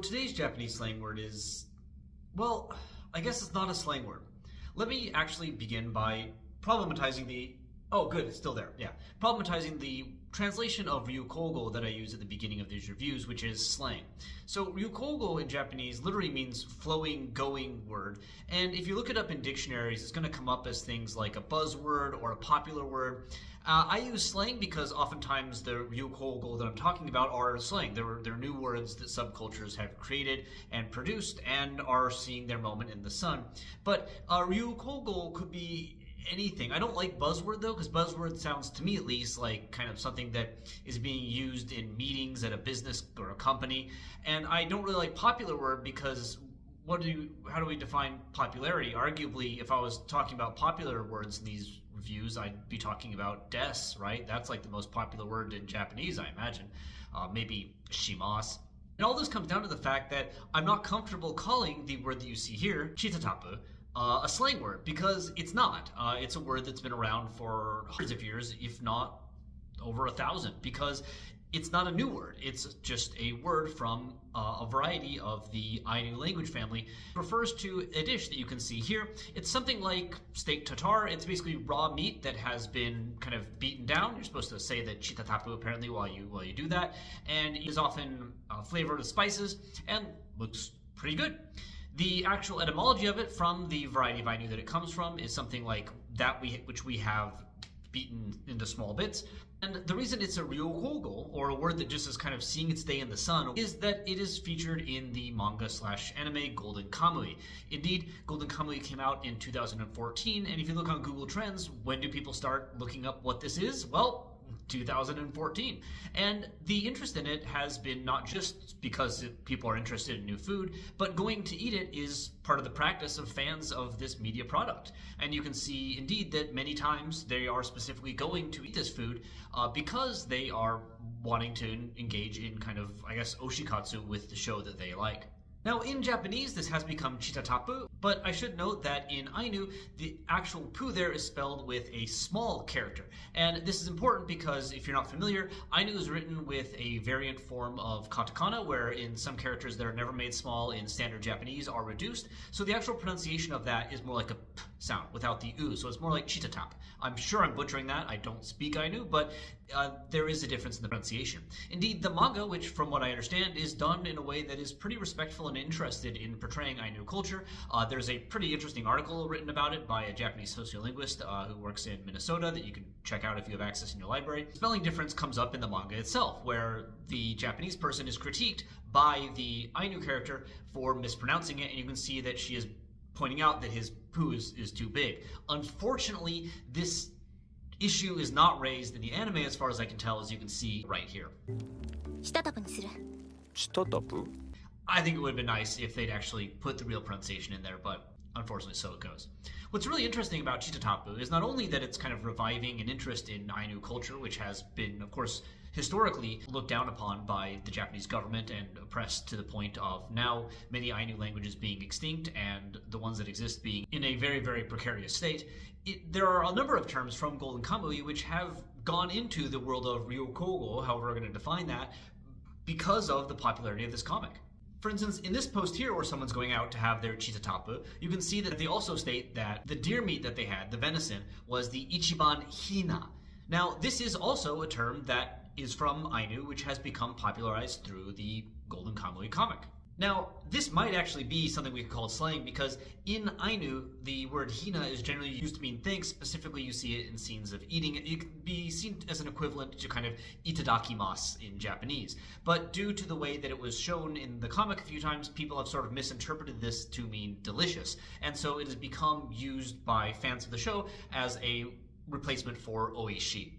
Today's Japanese slang word is, well, I guess it's not a slang word. Let me actually begin by problematizing the. Oh, good, it's still there. Yeah. Problematizing the translation of ryukogo that I use at the beginning of these reviews, which is slang. So, ryukogo in Japanese literally means flowing, going word. And if you look it up in dictionaries, it's going to come up as things like a buzzword or a popular word. I use slang because oftentimes the ryukogo that I'm talking about are slang. They're new words that subcultures have created and produced and are seeing their moment in the sun. But ryukogo could be anything. I don't like buzzword though, because buzzword sounds to me at least like kind of something that is being used in meetings at a business or a company. And I don't really like popular word because how do we define popularity? Arguably, if I was talking about popular words in these reviews, I'd be talking about des, right? That's like the most popular word in Japanese, I imagine. Maybe shimasu. And all this comes down to the fact that I'm not comfortable calling the word that you see here, chitatapu, a slang word, because it's not. It's a word that's been around for hundreds of years, if not over 1,000, because it's not a new word. It's just a word from a variety of the Ainu language family. It refers to a dish that you can see here. It's something like steak tartare. It's basically raw meat that has been kind of beaten down. You're supposed to say that chitatapu apparently while you do that, and it is often flavored with spices and looks pretty good. The actual etymology of it from the variety of Ainu that it comes from is something like that which we have beaten into small bits. And the reason it's a ryukogo, or a word that just is kind of seeing its day in the sun, is that it is featured in the manga/anime Golden Kamuy. Indeed, Golden Kamuy came out in 2014, and if you look on Google Trends, when do people start looking up what this is? Well, 2014. And the interest in it has been not just because people are interested in new food, but going to eat it is part of the practice of fans of this media product. And you can see indeed that many times they are specifically going to eat this food because they are wanting to engage in kind of, I guess, oshikatsu with the show that they like. Now, in Japanese, this has become chitatapu, but I should note that in Ainu, the actual pu there is spelled with a small character. And this is important because, if you're not familiar, Ainu is written with a variant form of katakana, where in some characters that are never made small in standard Japanese are reduced. So the actual pronunciation of that is more like a p sound without the u, so it's more like chitatap. I'm sure I'm butchering that. I don't speak Ainu, but there is a difference in the pronunciation. Indeed, the manga, which from what I understand is done in a way that is pretty respectful and interested in portraying Ainu culture. There's a pretty interesting article written about it by a Japanese sociolinguist who works in Minnesota that you can check out if you have access in your library. Spelling difference comes up in the manga itself, where the Japanese person is critiqued by the Ainu character for mispronouncing it, and you can see that she is pointing out that his poo is too big. Unfortunately, this issue is not raised in the anime as far as I can tell, as you can see right here. I think it would have been nice if they'd actually put the real pronunciation in there, but unfortunately so it goes. What's really interesting about chitatapu is not only that it's kind of reviving an interest in Ainu culture, which has been, of course, historically looked down upon by the Japanese government and oppressed to the point of now many Ainu languages being extinct and the ones that exist being in a very, very precarious state. There are a number of terms from Golden Kamuy which have gone into the world of ryukogo, however we're going to define that, because of the popularity of this comic. For instance, in this post here where someone's going out to have their chitatapu, you can see that they also state that the deer meat that they had, the venison, was the ichiban hina. Now, this is also a term that is from Ainu, which has become popularized through the Golden Kamuy comic. Now, this might actually be something we could call slang because in Ainu, the word hina is generally used to mean thanks. Specifically, you see it in scenes of eating. It can be seen as an equivalent to kind of itadakimasu in Japanese. But due to the way that it was shown in the comic a few times, people have sort of misinterpreted this to mean delicious. And so it has become used by fans of the show as a replacement for oishi.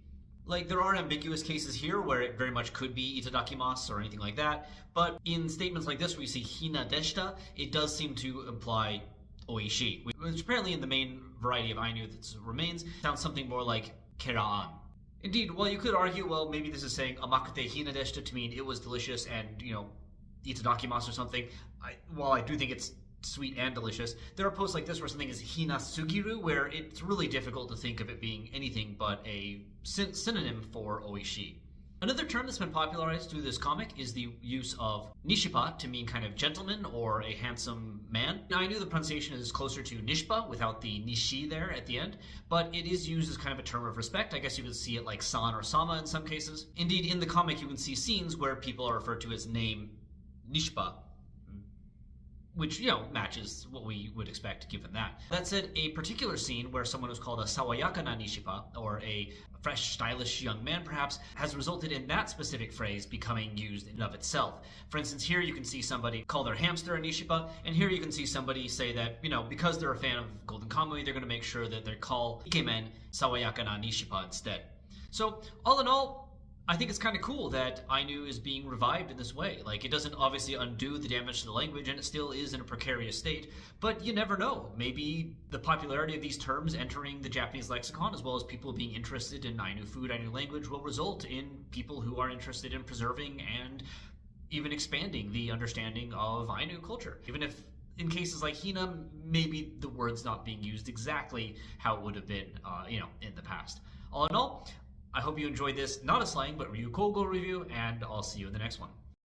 Like, there are ambiguous cases here where it very much could be itadakimasu or anything like that, but in statements like this where you see hina deshita, it does seem to imply oishi, which apparently in the main variety of Ainu that remains sounds something more like keraan. Indeed, while you could argue, well, maybe this is saying amakute hina deshita to mean it was delicious and, itadakimasu or something, while I do think it's sweet and delicious, there are posts like this where something is hina sugiru, where it's really difficult to think of it being anything but a synonym for oishi. Another term that's been popularized through this comic is the use of Nishipa to mean kind of gentleman or a handsome man. Now, I knew the pronunciation is closer to Nishpa without the Nishi there at the end, but it is used as kind of a term of respect. I guess you could see it like San or Sama in some cases. Indeed, in the comic, you can see scenes where people are referred to as name Nishpa, which, matches what we would expect given that. That said, a particular scene where someone was called a Sawayaka na Nishipa, or a fresh, stylish young man perhaps, has resulted in that specific phrase becoming used in and of itself. For instance, here you can see somebody call their hamster a Nishipa, and here you can see somebody say that, because they're a fan of Golden Kamuy, they're going to make sure that they call Ikemen Sawayaka na Nishipa instead. So, all in all, I think it's kind of cool that Ainu is being revived in this way. Like, it doesn't obviously undo the damage to the language, and it still is in a precarious state, but you never know. Maybe the popularity of these terms entering the Japanese lexicon, as well as people being interested in Ainu food, Ainu language, will result in people who are interested in preserving and even expanding the understanding of Ainu culture. Even if in cases like Hina, maybe the word's not being used exactly how it would have been, in the past. All in all, I hope you enjoyed this, not a slang, but Ryukogo review, and I'll see you in the next one.